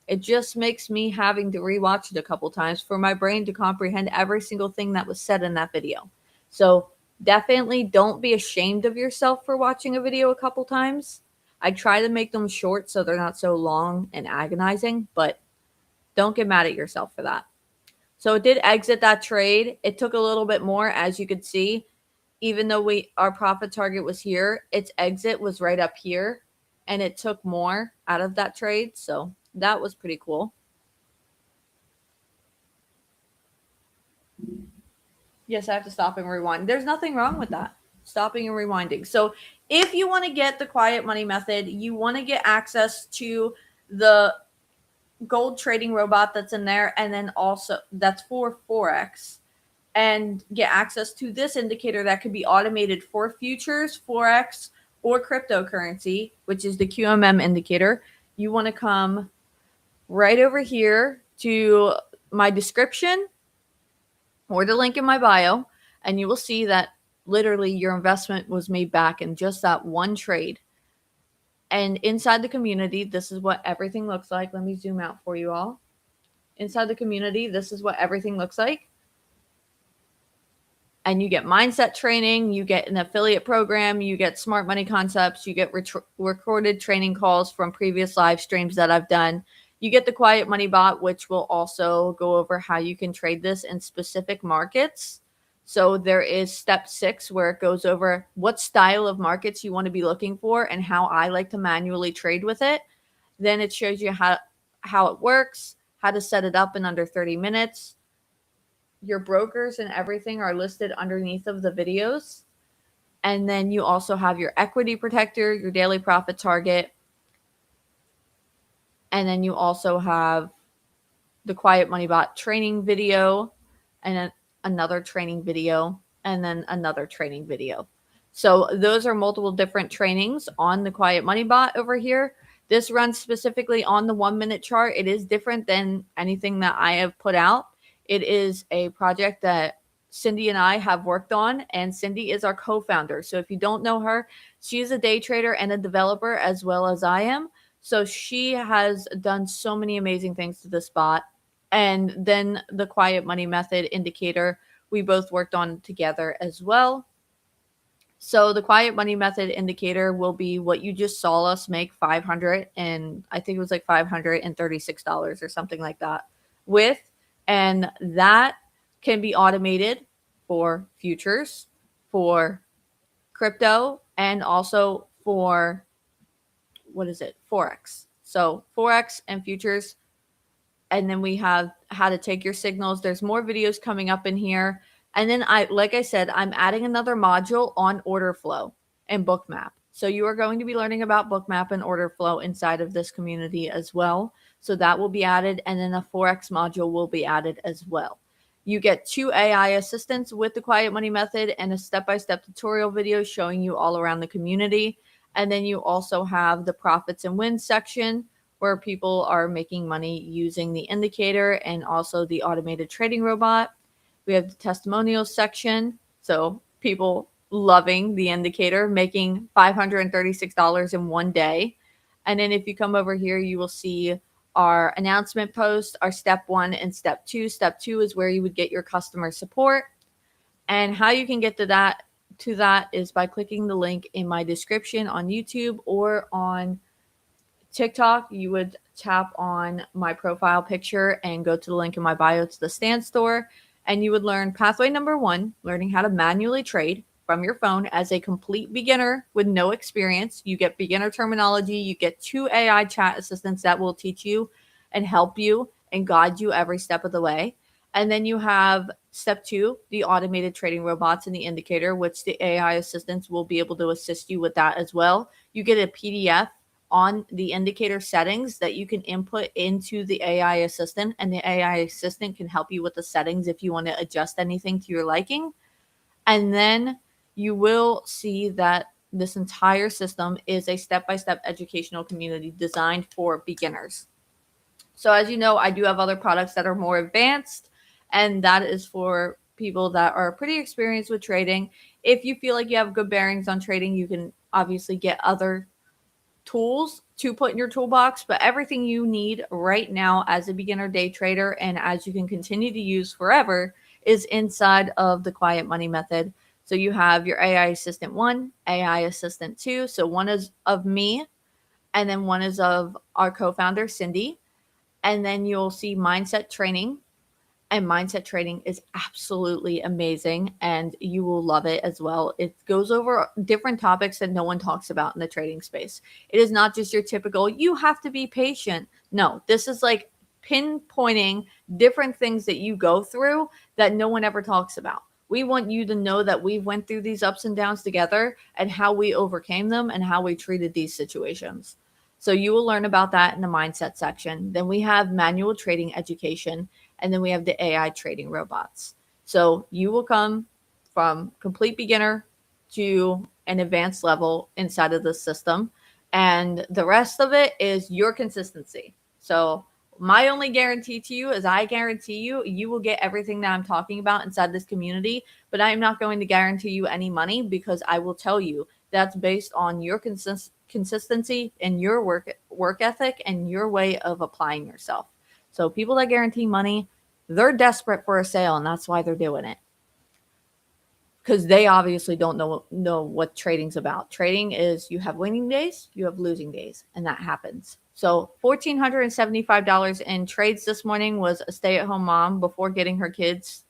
It just makes me having to rewatch it a couple times for my brain to comprehend every single thing that was said in that video. So definitely don't be ashamed of yourself for watching a video a couple times. I try to make them short so they're not so long and agonizing, but don't get mad at yourself for that. So it did exit that trade. It took a little bit more, as you could see. Even though our profit target was here, its exit was right up here, and it took more out of that trade. So that was pretty cool. Yes, I have to stop and rewind. There's nothing wrong with that. Stopping and rewinding. So if you want to get the quiet money method, you want to get access to the gold trading robot that's in there, and then also that's for Forex, and get access to this indicator that could be automated for futures, Forex, or cryptocurrency, which is the QMM indicator. You want to come right over here to my description or the link in my bio, and you will see that literally your investment was made back in just that one trade. And inside the community, this is what everything looks like. Let me zoom out for you all. Inside the community, this is what everything looks like. And you get mindset training, you get an affiliate program, you get smart money concepts, you get recorded training calls from previous live streams that I've done. You get the quiet money bot, which will also go over how you can trade this in specific markets. So there is step 6 where it goes over what style of markets you want to be looking for and how I like to manually trade with it. Then it shows you how it works, how to set it up in under 30 minutes. Your brokers and everything are listed underneath of the videos. And then you also have your equity protector, your daily profit target. And then you also have the Quiet Money Bot training video, and then another training video, and then another training video. So those are multiple different trainings on the Quiet Money Bot over here. This runs specifically on the 1 minute chart. It is different than anything that I have put out. It is a project that Cindy and I have worked on, and Cindy is our co-founder. So if you don't know her, she is a day trader and a developer as well as I am. So she has done so many amazing things to this bot. And then the Quiet Money Method indicator, we both worked on together as well. So the Quiet Money Method indicator will be what you just saw us make 500, and I think it was like $536 or something like that with, and that can be automated for futures, for crypto, and also for Forex. So Forex and futures. And then we have how to take your signals. There's more videos coming up in here. And then like I said, I'm adding another module on order flow and bookmap. So you are going to be learning about bookmap and order flow inside of this community as well. So that will be added. And then a Forex module will be added as well. You get 2 AI assistants with the Quiet Money Method and a step-by-step tutorial video showing you all around the community. And then you also have the profits and wins section, where people are making money using the indicator and also the automated trading robot. We have the testimonials section. So people loving the indicator, making $536 in one day. And then if you come over here, you will see our announcement post, our step 1 and step 2. Step 2 is where you would get your customer support. And how you can get to that is by clicking the link in my description on YouTube or on TikTok. You would tap on my profile picture and go to the link in my bio to the Stand Store, and you would learn pathway number 1, learning how to manually trade from your phone as a complete beginner with no experience. You get beginner terminology. You get 2 AI chat assistants that will teach you and help you and guide you every step of the way. And then you have step 2, the automated trading robots and the indicator, which the AI assistants will be able to assist you with that as well. You get a PDF on the indicator settings that you can input into the AI assistant, and the AI assistant can help you with the settings if you want to adjust anything to your liking. And then you will see that this entire system is a step-by-step educational community designed for beginners. So as you know, I do have other products that are more advanced, and that is for people that are pretty experienced with trading. If you feel like you have good bearings on trading, you can obviously get other tools to put in your toolbox, but everything you need right now as a beginner day trader and as you can continue to use forever is inside of the Quiet Money Method. So you have your AI Assistant 1, AI Assistant 2. So one is of me, and then one is of our co-founder, Cindy. And then you'll see mindset training. And mindset training is absolutely amazing, and you will love it as well. It goes over different topics that no one talks about in the trading space. It is not just your typical, you have to be patient. No, this is like pinpointing different things that you go through that no one ever talks about. We want you to know that we went through these ups and downs together and how we overcame them and how we treated these situations. So you will learn about that in the mindset section. Then we have manual trading education, and then we have the AI trading robots. So you will come from complete beginner to an advanced level inside of the system. And the rest of it is your consistency. So my only guarantee to you is I guarantee you will get everything that I'm talking about inside this community, but I am not going to guarantee you any money, because I will tell you that's based on your consistency and your work ethic and your way of applying yourself. So people that guarantee money, they're desperate for a sale, and that's why they're doing it. Because they obviously don't know what trading's about. Trading is you have winning days, you have losing days, and that happens. So $1,475 in trades this morning was a stay-at-home mom before getting her kids,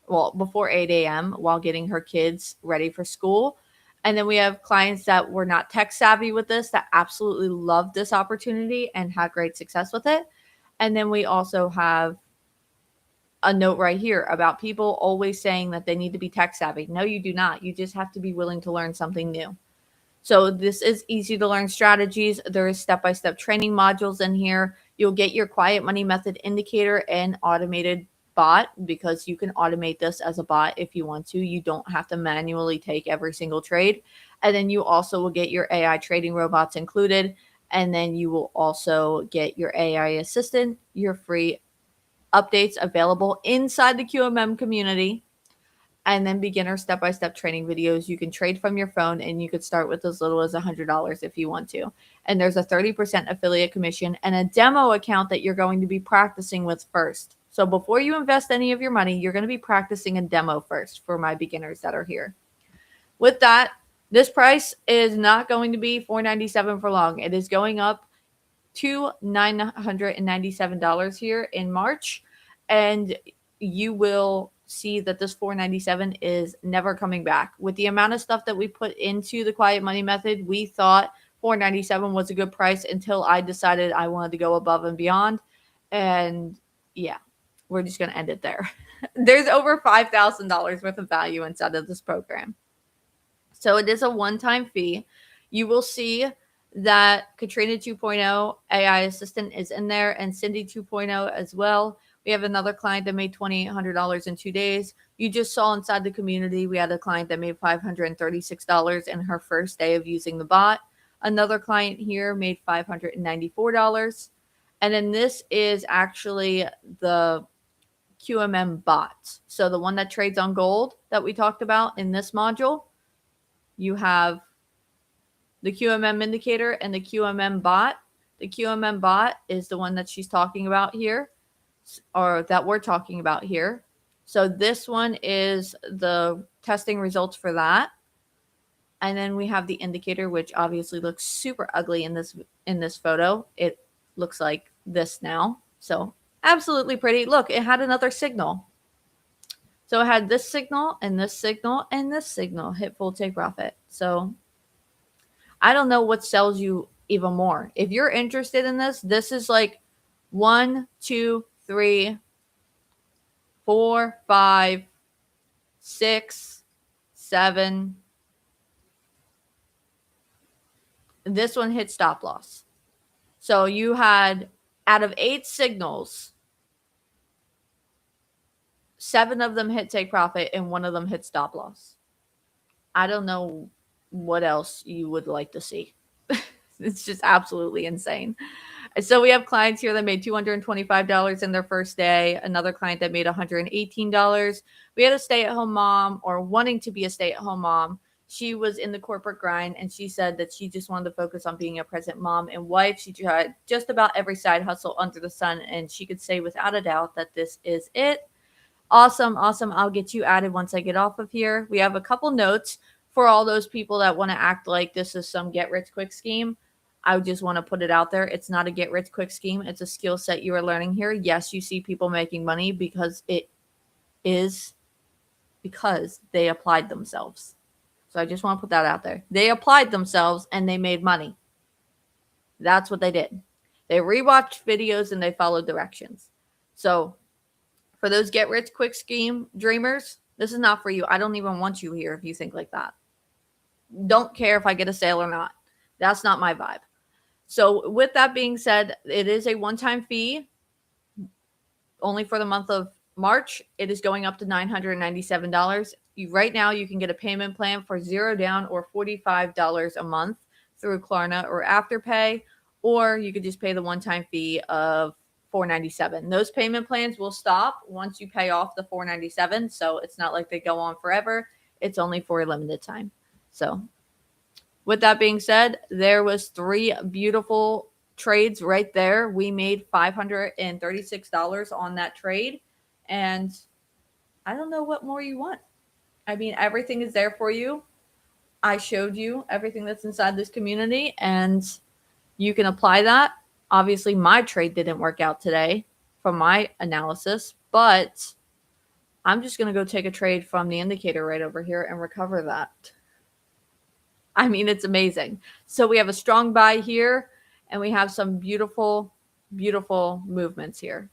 before 8 a.m. while getting her kids ready for school. And then we have clients that were not tech savvy with this that absolutely loved this opportunity and had great success with it. And then we also have a note right here about people always saying that they need to be tech savvy. No, you do not. You just have to be willing to learn something new. So this is easy to learn strategies. There is step-by-step training modules in here. You'll get your quiet money method indicator and automated bot, because you can automate this as a bot if you want to. You don't have to manually take every single trade. And then you also will get your AI trading robots included. And then you will also get your AI assistant, your free updates available inside the QMM community, and then beginner step-by-step training videos. You can trade from your phone, and you could start with as little as $100 if you want to. And there's a 30% affiliate commission and a demo account that you're going to be practicing with first. So before you invest any of your money, you're going to be practicing a demo first for my beginners that are here. With that, this price is not going to be $497 for long. It is going up to $997 here in March, and you will see that this $497 is never coming back. With the amount of stuff that we put into the quiet money method, we thought $497 was a good price until I decided I wanted to go above and beyond. And yeah, we're just going to end it there. There's over $5,000 worth of value inside of this program. So it is a one-time fee. You will see that Katrina 2.0 AI assistant is in there, and Cindy 2.0 as well. We have another client that made $2,800 in 2 days. You just saw inside the community, we had a client that made $536 in her first day of using the bot. Another client here made $594. And then this is actually the QMM bot. So the one that trades on gold that we talked about in this module, you have the QMM indicator and the QMM bot. The QMM bot is the one that she's talking about here, or that we're talking about here. So this one is the testing results for that. And then we have the indicator, which obviously looks super ugly in this photo. It looks like this now. So absolutely pretty. Look, it had another signal. So it had this signal and this signal and this signal hit full take profit. So I don't know what sells you even more. If you're interested in this, this is like 1, 2, 3, 4, 5, 6, 7. This one hit stop loss. So you had, out of 8 signals, 7 of them hit take profit and 1 of them hit stop loss. I don't know what else you would like to see. It's just absolutely insane. So we have clients here that made $225 in their first day. Another client that made $118. We had a stay-at-home mom, or wanting to be a stay-at-home mom. She was in the corporate grind, and she said that she just wanted to focus on being a present mom and wife. She tried just about every side hustle under the sun, and she could say without a doubt that this is it. Awesome, awesome. I'll get you added once I get off of here. We have a couple notes for all those people that want to act like this is some get-rich-quick scheme. I just want to put it out there. It's not a get-rich-quick scheme. It's a skill set you are learning here. Yes, you see people making money because it is because they applied themselves. So I just want to put that out there. They applied themselves and they made money. That's what they did. They rewatched videos and they followed directions. So for those get-rich-quick scheme dreamers, this is not for you. I don't even want you here if you think like that. Don't care if I get a sale or not. That's not my vibe. So with that being said, it is a one-time fee only for the month of March. It is going up to $997. Right now, you can get a payment plan for $0 down or $45 a month through Klarna or Afterpay, or you could just pay the one-time fee of $497. Those payment plans will stop once you pay off the $497, so it's not like they go on forever. It's only for a limited time. So with that being said, there was 3 beautiful trades right there. We made $536 on that trade, and I don't know what more you want. I mean, everything is there for you. I showed you everything that's inside this community, and you can apply that. Obviously, my trade didn't work out today from my analysis, but I'm just going to go take a trade from the indicator right over here and recover that. I mean, it's amazing. So we have a strong buy here, and we have some beautiful, beautiful movements here.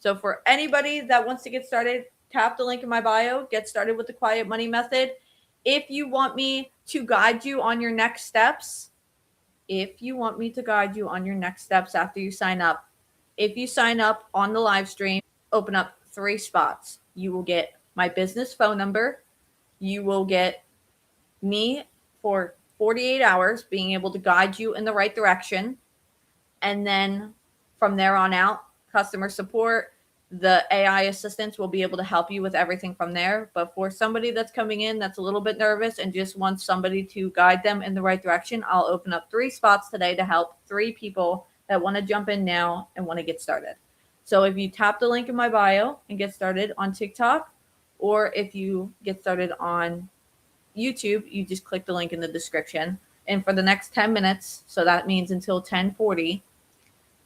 So for anybody that wants to get started, tap the link in my bio, get started with the quiet money method. If you want me to guide you on your next steps, after you sign up, if you sign up on the live stream, open up 3 spots. You will get my business phone number. You will get me for 48 hours being able to guide you in the right direction. And then from there on out, customer support, the AI assistants will be able to help you with everything from there. But for somebody that's coming in that's a little bit nervous and just wants somebody to guide them in the right direction, I'll open up 3 spots today to help 3 people that want to jump in now and want to get started. So if you tap the link in my bio and get started on TikTok, or if you get started on YouTube, you just click the link in the description. And for the next 10 minutes, so that means until 10:40,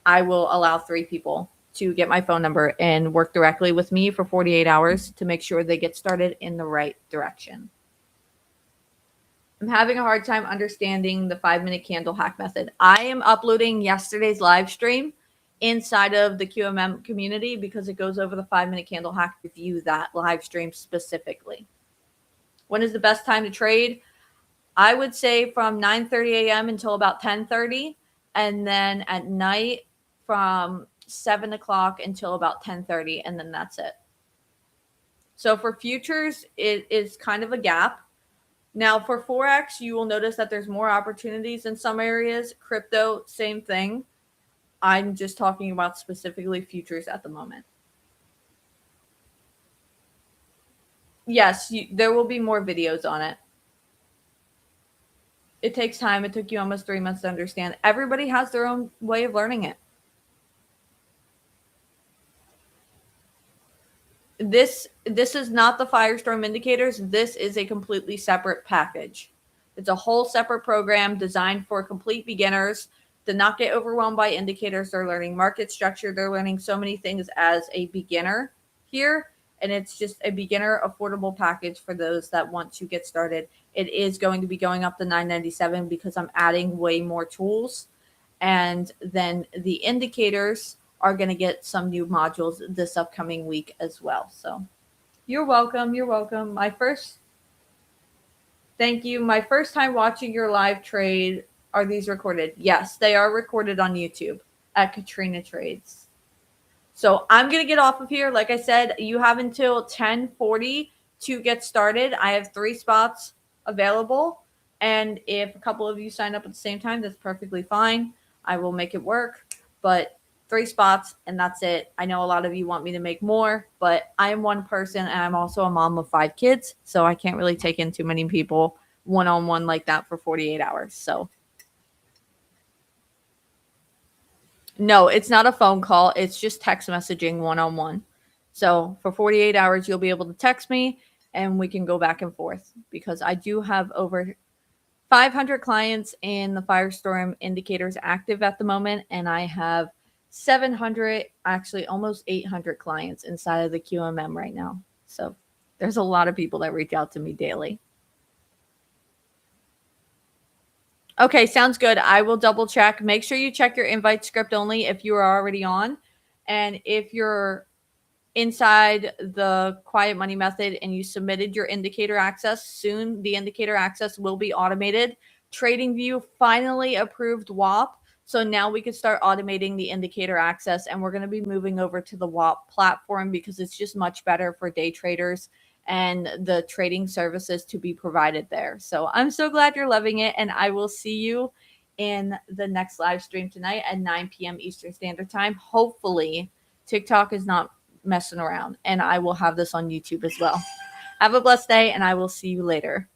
I will allow 3 people to get my phone number and work directly with me for 48 hours to make sure they get started in the right direction. I'm having a hard time understanding the 5-minute candle hack method. I am uploading yesterday's live stream inside of the QMM community because it goes over the 5-minute candle hack. Review that live stream specifically. When is the best time to trade? I would say from 9:30 a.m. until about 10:30, and then at night from 7 o'clock until about 10:30, and then that's it. So for futures, it is kind of a gap. Now for Forex, you will notice that there's more opportunities in some areas. Crypto, same thing. I'm just talking about specifically futures at the moment. Yes, there will be more videos on it. It takes time. It took you almost 3 months to understand. Everybody has their own way of learning it. This is not the Firestorm indicators. This is a completely separate package. It's a whole separate program designed for complete beginners to not get overwhelmed by indicators. They're learning market structure. They're learning so many things as a beginner here. And it's just a beginner affordable package for those that want to get started. It is going to be going up to $9.97 because I'm adding way more tools. And then the indicators are going to get some new modules this upcoming week as well. So you're welcome. You're welcome. Thank you. My first time watching your live trade. Are these recorded? Yes, they are recorded on YouTube at Katrina Trades. So I'm going to get off of here. Like I said, you have until 10:40 to get started. I have 3 spots available. And if a couple of you sign up at the same time, that's perfectly fine. I will make it work. But 3 spots, and that's it. I know a lot of you want me to make more, but I am one person, and I'm also a mom of 5 kids. So I can't really take in too many people one-on-one like that for 48 hours. So no, it's not a phone call. It's just text messaging one-on-one. So for 48 hours, you'll be able to text me and we can go back and forth because I do have over 500 clients in the Firestorm indicators active at the moment. And I have 700, actually almost 800 clients inside of the QMM right now. So there's a lot of people that reach out to me daily. Okay, sounds good. I will double check. Make sure you check your invite script only if you are already on. And if you're inside the quiet money method and you submitted your indicator access, soon the indicator access will be automated. TradingView finally approved WAP. So now we can start automating the indicator access, and we're going to be moving over to the WAP platform because it's just much better for day traders and the trading services to be provided there. So I'm so glad you're loving it, and I will see you in the next live stream tonight at 9 p.m. Eastern Standard Time. Hopefully TikTok is not messing around, and I will have this on YouTube as well. Have a blessed day, and I will see you later.